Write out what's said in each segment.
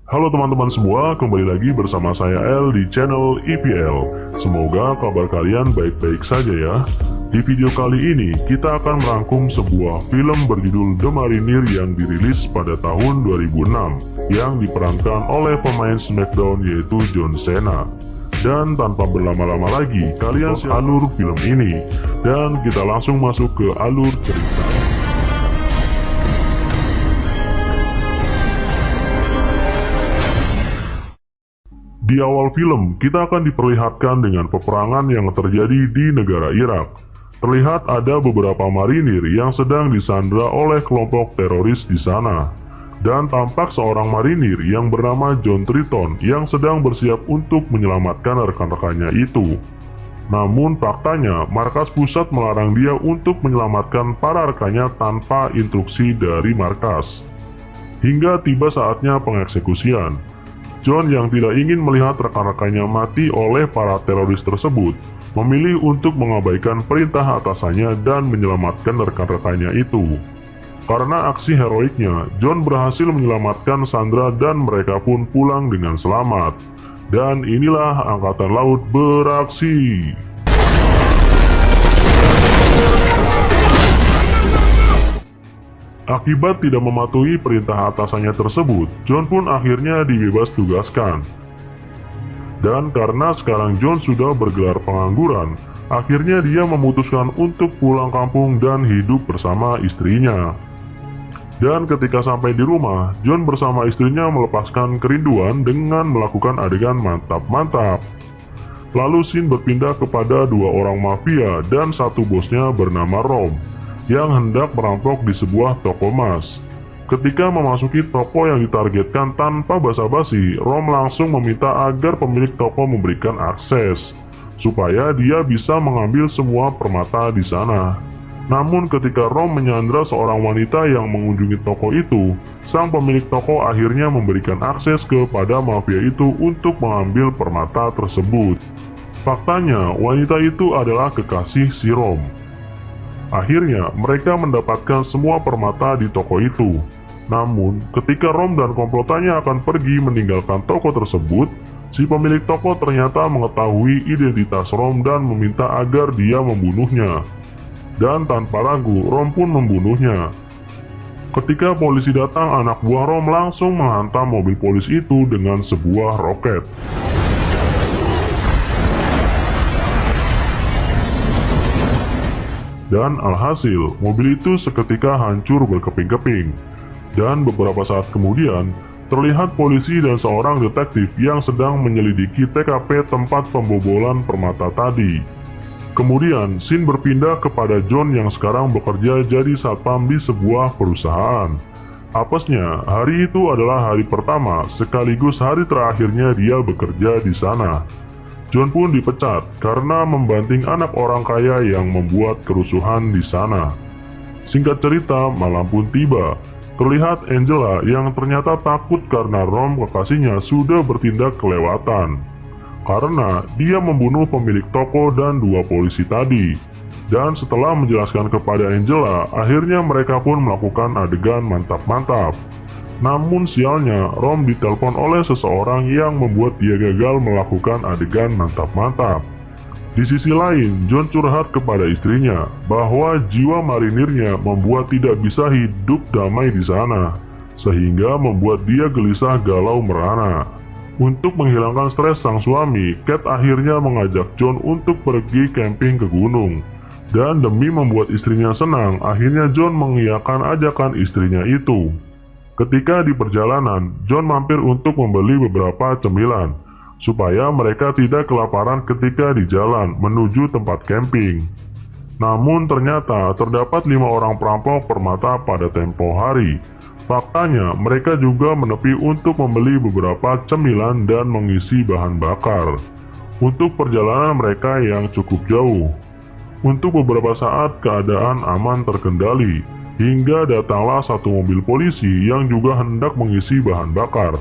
Halo teman-teman semua, kembali lagi bersama saya El di channel EPL. Semoga kabar kalian baik-baik saja ya. Di video kali ini, kita akan merangkum sebuah film berjudul The Mariner yang dirilis pada tahun 2006, yang diperankan oleh pemain SmackDown yaitu John Cena. Dan tanpa berlama-lama lagi, kalian alur film ini, dan kita langsung masuk ke alur cerita. Di awal film, kita akan diperlihatkan dengan peperangan yang terjadi di negara Irak. Terlihat ada beberapa marinir yang sedang disandra oleh kelompok teroris di sana. Dan tampak seorang marinir yang bernama John Triton yang sedang bersiap untuk menyelamatkan rekan-rekannya itu. Namun faktanya, markas pusat melarang dia untuk menyelamatkan para rekannya tanpa instruksi dari markas. Hingga tiba saatnya pengeksekusian. John yang tidak ingin melihat rekan-rekannya mati oleh para teroris tersebut, memilih untuk mengabaikan perintah atasannya dan menyelamatkan rekan-rekannya itu. Karena aksi heroiknya, John berhasil menyelamatkan Sandra dan mereka pun pulang dengan selamat. Dan inilah Angkatan Laut beraksi. Akibat tidak mematuhi perintah atasannya tersebut, John pun akhirnya dibebas tugaskan. Dan karena sekarang John sudah bergelar pengangguran, akhirnya dia memutuskan untuk pulang kampung dan hidup bersama istrinya. Dan ketika sampai di rumah, John bersama istrinya melepaskan kerinduan dengan melakukan adegan mantap-mantap. Lalu scene berpindah kepada dua orang mafia dan satu bosnya bernama Rom, yang hendak merampok di sebuah toko emas. Ketika memasuki toko yang ditargetkan tanpa basa-basi, Rom langsung meminta agar pemilik toko memberikan akses, supaya dia bisa mengambil semua permata di sana. Namun ketika Rom menyandra seorang wanita yang mengunjungi toko itu, sang pemilik toko akhirnya memberikan akses kepada mafia itu untuk mengambil permata tersebut. Faktanya, wanita itu adalah kekasih si Rom. Akhirnya, mereka mendapatkan semua permata di toko itu. Namun, ketika Rom dan komplotannya akan pergi meninggalkan toko tersebut, si pemilik toko ternyata mengetahui identitas Rom dan meminta agar dia membunuhnya. Dan tanpa ragu, Rom pun membunuhnya. Ketika polisi datang, anak buah Rom langsung menghantam mobil polisi itu dengan sebuah roket. Dan alhasil, mobil itu seketika hancur berkeping-keping. Dan beberapa saat kemudian, terlihat polisi dan seorang detektif yang sedang menyelidiki TKP tempat pembobolan permata tadi. Kemudian, scene berpindah kepada John yang sekarang bekerja jadi satpam di sebuah perusahaan. Apesnya, hari itu adalah hari pertama sekaligus hari terakhirnya dia bekerja di sana. John pun dipecat karena membanting anak orang kaya yang membuat kerusuhan di sana. Singkat cerita, malam pun tiba. Terlihat Angela yang ternyata takut karena Rom kekasihnya sudah bertindak kelewatan. Karena dia membunuh pemilik toko dan dua polisi tadi. Dan setelah menjelaskan kepada Angela, akhirnya mereka pun melakukan adegan mantap-mantap. Namun sialnya, Rom ditelepon oleh seseorang yang membuat dia gagal melakukan adegan mantap-mantap. Di sisi lain, John curhat kepada istrinya bahwa jiwa marinirnya membuat tidak bisa hidup damai di sana, sehingga membuat dia gelisah galau merana. Untuk menghilangkan stres sang suami, Kate akhirnya mengajak John untuk pergi camping ke gunung. Dan demi membuat istrinya senang, akhirnya John mengiyakan ajakan istrinya itu. Ketika di perjalanan, John mampir untuk membeli beberapa cemilan, supaya mereka tidak kelaparan ketika di jalan menuju tempat camping. Namun ternyata terdapat 5 orang perampok permata pada tempo hari. Faktanya, mereka juga menepi untuk membeli beberapa cemilan dan mengisi bahan bakar untuk perjalanan mereka yang cukup jauh. Untuk beberapa saat keadaan aman terkendali, hingga datanglah satu mobil polisi yang juga hendak mengisi bahan bakar.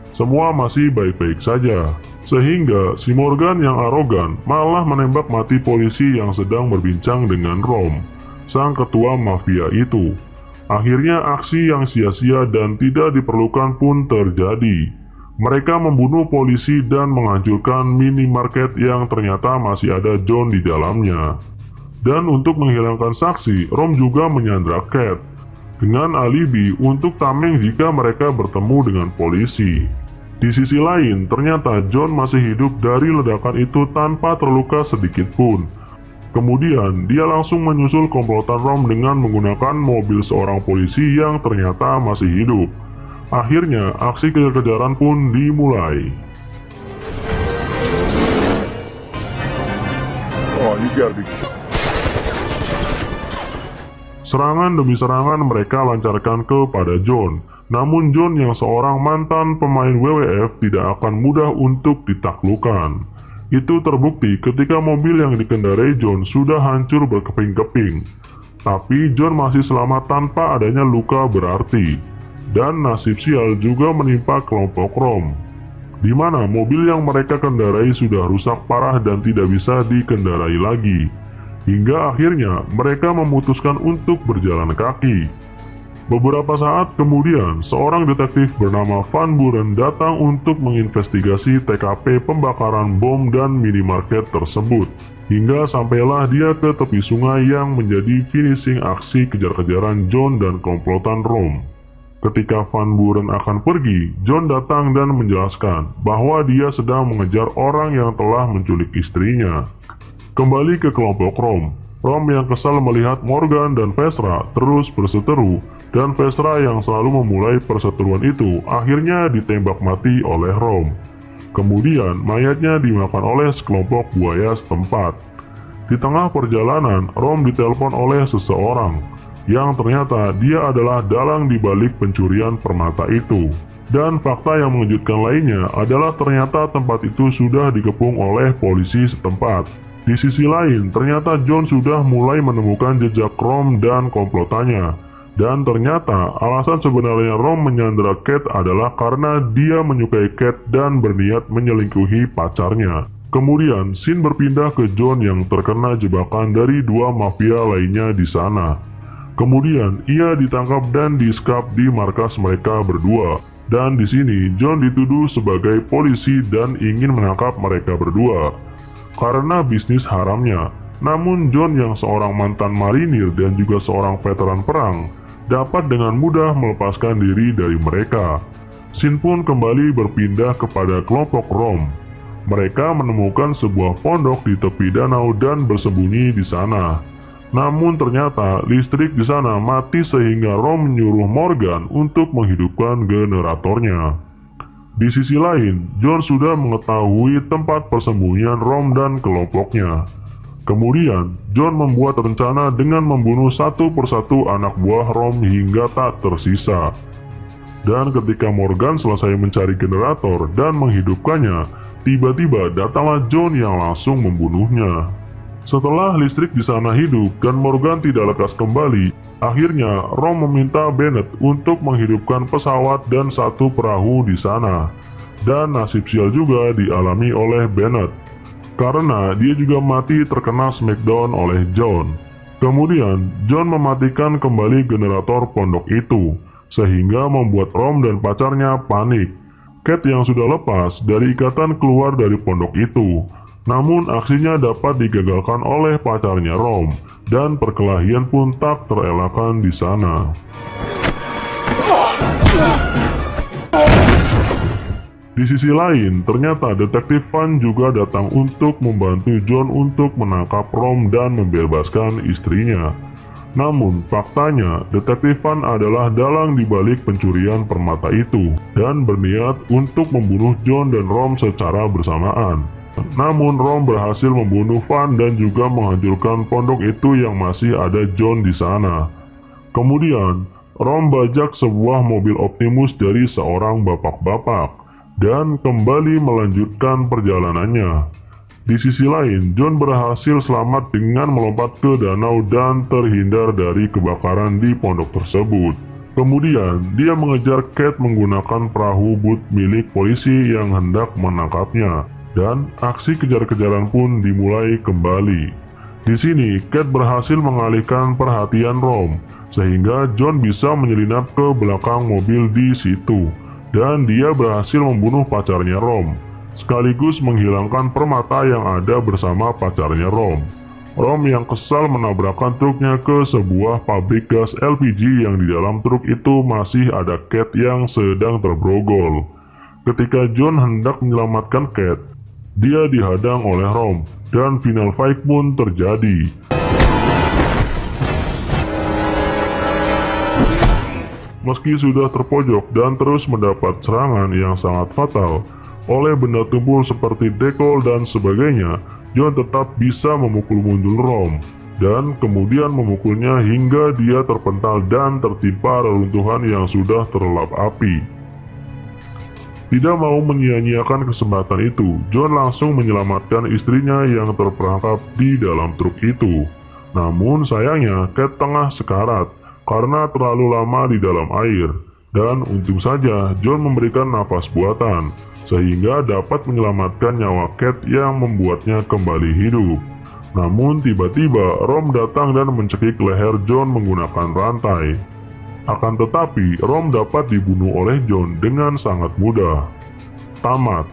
Semua masih baik-baik saja, sehingga si Morgan yang arogan malah menembak mati polisi yang sedang berbincang dengan Rom, sang ketua mafia itu. Akhirnya aksi yang sia-sia dan tidak diperlukan pun terjadi. Mereka membunuh polisi dan menghancurkan minimarket yang ternyata masih ada John di dalamnya. Dan untuk menghilangkan saksi, Rom juga menyandra Cat dengan alibi untuk tameng jika mereka bertemu dengan polisi. Di sisi lain, ternyata John masih hidup dari ledakan itu tanpa terluka sedikit pun. Kemudian, dia langsung menyusul komplotan Rom dengan menggunakan mobil seorang polisi yang ternyata masih hidup. Akhirnya, aksi kejar-kejaran pun dimulai. Oh, you gotta be... Serangan demi serangan mereka lancarkan kepada John. Namun John yang seorang mantan pemain WWF tidak akan mudah untuk ditaklukkan. Itu terbukti ketika mobil yang dikendarai John sudah hancur berkeping-keping. Tapi John masih selamat tanpa adanya luka berarti. Dan nasib sial juga menimpa kelompok Rom, di mana mobil yang mereka kendarai sudah rusak parah dan tidak bisa dikendarai lagi. Hingga akhirnya mereka memutuskan untuk berjalan kaki. Beberapa saat kemudian, seorang detektif bernama Van Buren datang untuk menginvestigasi TKP pembakaran bom dan minimarket tersebut. Hingga sampailah dia ke tepi sungai yang menjadi finishing aksi kejar-kejaran John dan komplotan Rom. Ketika Van Buren akan pergi, John datang dan menjelaskan bahwa dia sedang mengejar orang yang telah menculik istrinya. Kembali ke kelompok Rom, Rom yang kesal melihat Morgan dan Vesra terus berseteru, dan Vesra yang selalu memulai perseteruan itu akhirnya ditembak mati oleh Rom. Kemudian mayatnya dimakan oleh sekelompok buaya setempat. Di tengah perjalanan, Rom ditelepon oleh seseorang yang ternyata dia adalah dalang di balik pencurian permata itu. Dan fakta yang mengejutkan lainnya adalah ternyata tempat itu sudah dikepung oleh polisi setempat. Di sisi lain, ternyata John sudah mulai menemukan jejak Rom dan komplotannya. Dan ternyata alasan sebenarnya Rom menyandra Cat adalah karena dia menyukai Cat dan berniat menyelingkuhi pacarnya. Kemudian, scene berpindah ke John yang terkena jebakan dari dua mafia lainnya di sana. Kemudian, ia ditangkap dan disekap di markas mereka berdua. Dan di sini, John dituduh sebagai polisi dan ingin menangkap mereka berdua karena bisnis haramnya. Namun, John yang seorang mantan marinir dan juga seorang veteran perang dapat dengan mudah melepaskan diri dari mereka. Scene pun kembali berpindah kepada kelompok Rom. Mereka menemukan sebuah pondok di tepi danau dan bersembunyi di sana. Namun ternyata listrik di sana mati sehingga Rom menyuruh Morgan untuk menghidupkan generatornya. Di sisi lain, John sudah mengetahui tempat persembunyian Rom dan kelompoknya. Kemudian, John membuat rencana dengan membunuh satu persatu anak buah Rom hingga tak tersisa. Dan ketika Morgan selesai mencari generator dan menghidupkannya, tiba-tiba datanglah John yang langsung membunuhnya. Setelah listrik di sana hidup dan Morgan tidak lekas kembali, akhirnya Rom meminta Bennett untuk menghidupkan pesawat dan satu perahu di sana. Dan nasib sial juga dialami oleh Bennett, karena dia juga mati terkena smackdown oleh John. Kemudian, John mematikan kembali generator pondok itu, sehingga membuat Rom dan pacarnya panik. Cat yang sudah lepas dari ikatan keluar dari pondok itu. Namun aksinya dapat digagalkan oleh pacarnya Rom, dan perkelahian pun tak terelakkan di sana. Di sisi lain, ternyata detektif Van juga datang untuk membantu John untuk menangkap Rom dan membebaskan istrinya. Namun, faktanya, detektif Van adalah dalang di balik pencurian permata itu, dan berniat untuk membunuh John dan Rom secara bersamaan. Namun Rom berhasil membunuh Van dan juga menghancurkan pondok itu yang masih ada John di sana. Kemudian, Rom bajak sebuah mobil Optimus dari seorang bapak-bapak dan kembali melanjutkan perjalanannya. Di sisi lain, John berhasil selamat dengan melompat ke danau dan terhindar dari kebakaran di pondok tersebut. Kemudian, dia mengejar Cat menggunakan perahu boot milik polisi yang hendak menangkapnya. Dan aksi kejar-kejaran pun dimulai kembali. Di sini, Cat berhasil mengalihkan perhatian Rom, sehingga John bisa menyelinap ke belakang mobil di situ. dan dia berhasil membunuh pacarnya Rom, sekaligus menghilangkan permata yang ada bersama pacarnya Rom. Rom yang kesal menabrakkan truknya ke sebuah pabrik gas LPG yang di dalam truk itu masih ada Cat yang sedang terbrogol. Ketika John hendak menyelamatkan Cat, dia dihadang oleh Rom dan final fight pun terjadi. Meski sudah terpojok dan terus mendapat serangan yang sangat fatal oleh benda tumpul seperti dekol dan sebagainya, John tetap bisa memukul mundur Rom dan kemudian memukulnya hingga dia terpental dan tertimpa reruntuhan yang sudah terlelap api. Tidak mau menyia-nyiakan kesempatan itu, John langsung menyelamatkan istrinya yang terperangkap di dalam truk itu. Namun sayangnya Cat tengah sekarat karena terlalu lama di dalam air, dan untung saja John memberikan napas buatan sehingga dapat menyelamatkan nyawa Cat yang membuatnya kembali hidup. Namun tiba-tiba Rom datang dan mencekik leher John menggunakan rantai. Akan tetapi Rom dapat dibunuh oleh John dengan sangat mudah. Tamat.